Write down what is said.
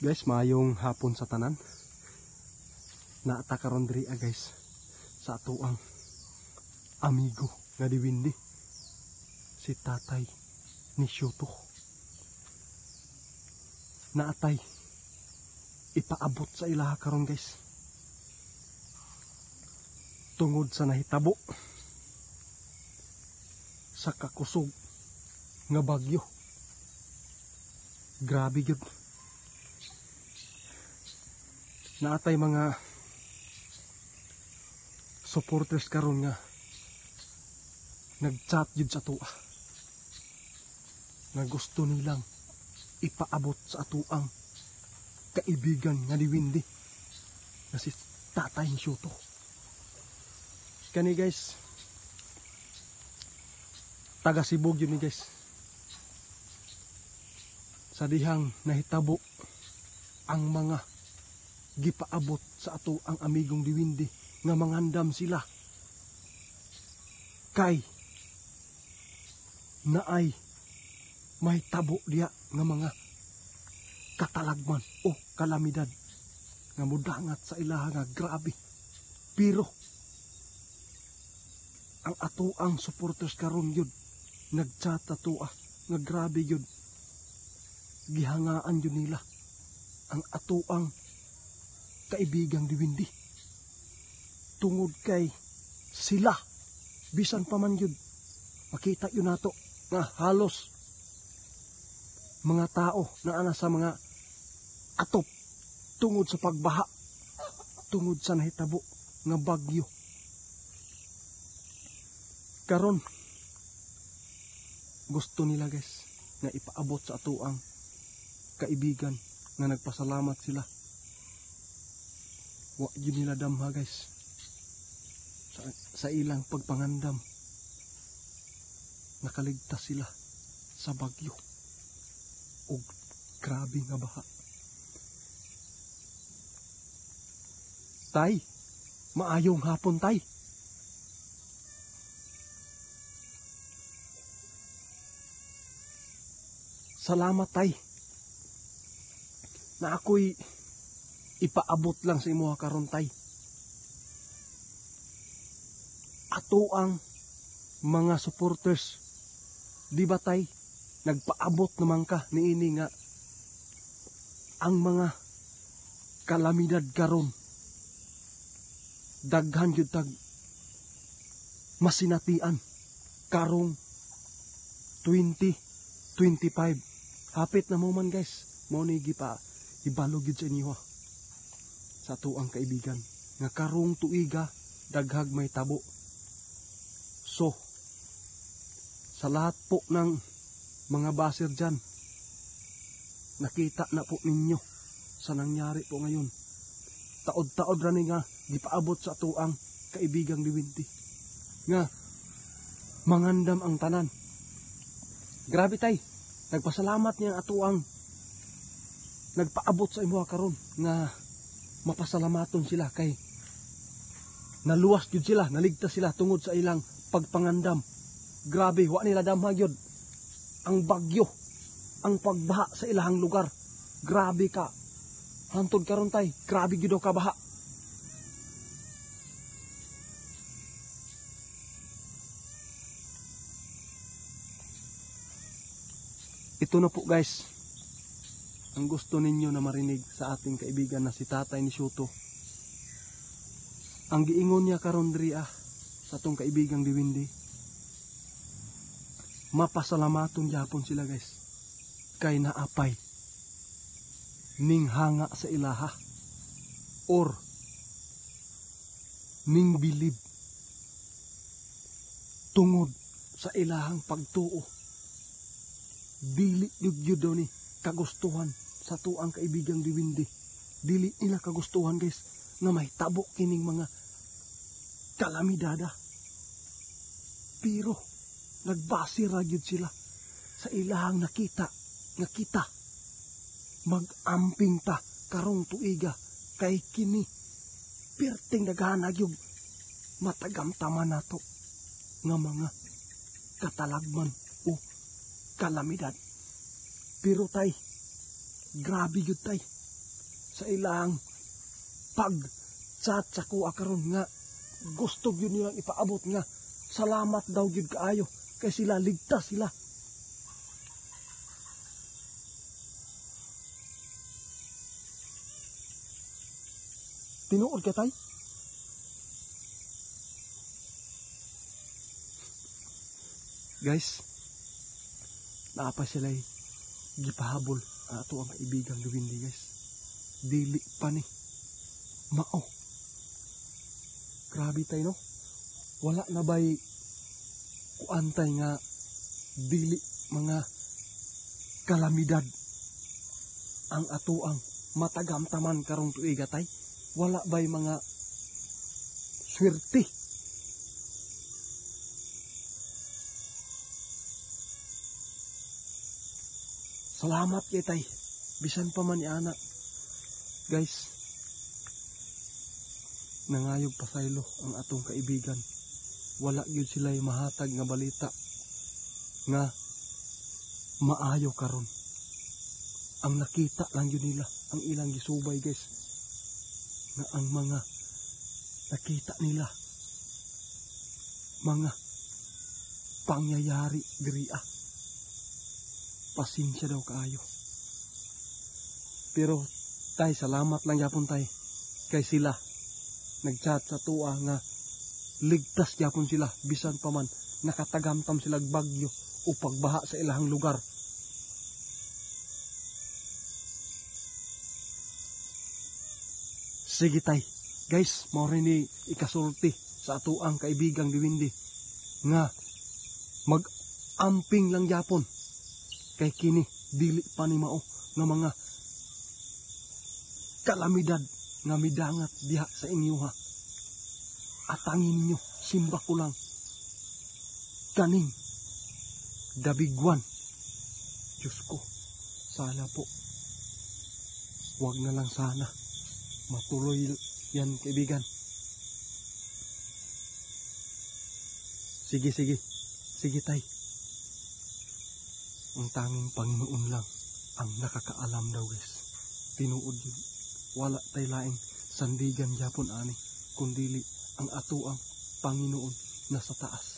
Guys, maayong hapon sa tanan. Naata karon diri guys sa atoang amigo nga diwindi si Tatay ni Shoto. Naatay ipaabot sa ilaha karon guys tungod sa nahitabo sa kakusog nga bagyo. Grabe gyud. Naatay mga supporters karon nga nagchat gyud sa atoa nga gusto nilang ipaabot sa atoang kaibigan nga diwindi na si Tatay ni Shoto. Kani guys, taga Cebu yun ni guys. Sa dihang nahitabo ang mga gipaabot sa ato ang amigong diwindi nga mangandam sila kay naay mahitabo diya nga mga katalagman o kalamidad nga mudangat sa ilaha nga grabe. Pero ang ato ang supporters karon yun nagchat atoa nga grabe yun, gihangaan yun nila ang ato ang kaibigang diwindi tungod kay sila bisan pa man yun makita yun nato nga halos mga tao na ana sa mga atop tungod sa pagbaha, tungod sa nahitabo nga bagyo. Karon gusto nila guys nga ipaabot sa ato ang kaibigan nga nagpasalamat sila. Wa yun nila damha guys sa ilang pagpangandam nakaligtas sila sa bagyo o grabe nga baha. Tay, maayong hapon tay. Salamat tay na ako'y ipaabot lang sa imo karon tay. Ato ang mga supporters, di ba tay, nagpaabot naman ka niini nga ang mga kalamidad karon daghan jud tag masinatian karong 2025. Hapit na mo man guys, mao ni ibalog yun sa inyo sa tuang kaibigan nga karong tuiga daghag may tabo. So sa lahat po ng mga baser dyan, nakita na po ninyo sa nangyari po ngayon. Taod-taod rani nga gipaabot sa tuang kaibigang diwindi nga mangandam ang tanan. Grabe tay, nagpasalamat niya atuang nagpaabot sa imo karon nga mapasalamaton sila kay naluwas gyud sila, naligtas sila tungod sa ilang pagpangandam. Grabe, wa nila damha gyud ang bagyo, ang pagbaha sa ilahang lugar. Grabe ka hantod karon tay, grabe gyud ka baha. Ito na po guys ang gusto ninyo na marinig sa ating kaibigan na si Tatay ni Shoto. Ang giingon niya karon diri sa atong kaibigang diwindi, mapasalamaton gyapon sila guys kay naapay ning hanga sa ilaha or ning bilib tungod sa ilahang pagtuo. Dili gyud daw ni kagustuhan sa tuang kaibigang diwindi. Dili nila kagustuhan guys na mahitabo kining mga kalamidada. Pero nagbase ra gyud sila sa ilahang nakita nga kita mag-amping ta karong tuiga kay kini perting daghan gyud matagamtaman nato nga mga katalagman o kalamidad. Pero tay, grabe yun tay, sa ilang pag chat sa kuha karon nga gusto gyud nilang ipaabot nga salamat daw gyud kaayo kay sila ligtas sila. Tinuod ka tay? Guys, naapa sila'y gipahabol ato ang kaibigang Luwindi guys. Dili pa ni mao. Grabe tay no. Wala na ba'y kuantay nga dili mga kalamidad ang atuang matagamtaman karong tuiga tay. Wala ba'y mga swerte. Salamat kay tay. Bisan pa man ni anak. Guys, nangayog pasaylo ang atong kaibigan. Wala gyud sila'y mahatag nga balita nga maayo karon. Ang nakita lang yun nila, ang ilang gisubay guys, nga ang mga nakita nila, mga pangyayari diriya. Pasensya daw kaayo. Pero tay, salamat lang yapon tay. Kay sila nagchat sa tuwa nga ligtas yapon sila bisan pa man nakatagamtam sila bagyo o pagbaha sa ilahang lugar. Sige tay. Guys, mao rin ni ikasulti sa atuang kaibigang Luwindi nga mag-amping lang yapon kay kini dili pa ni mao nga mga kalamidad nga midangat diha sa inyo ha. Atangin ninyo, simba ko lang kaning dabigwan. Diyos ko, sana po wag na lang sana matuloy yan kaibigan. Sige tay. Ang tanging Panginoon lang ang nakakaalam daw guys. Tinuod yun. Wala tay laing sandigan yapon ani, kundili ang atuang Panginoon na sa taas.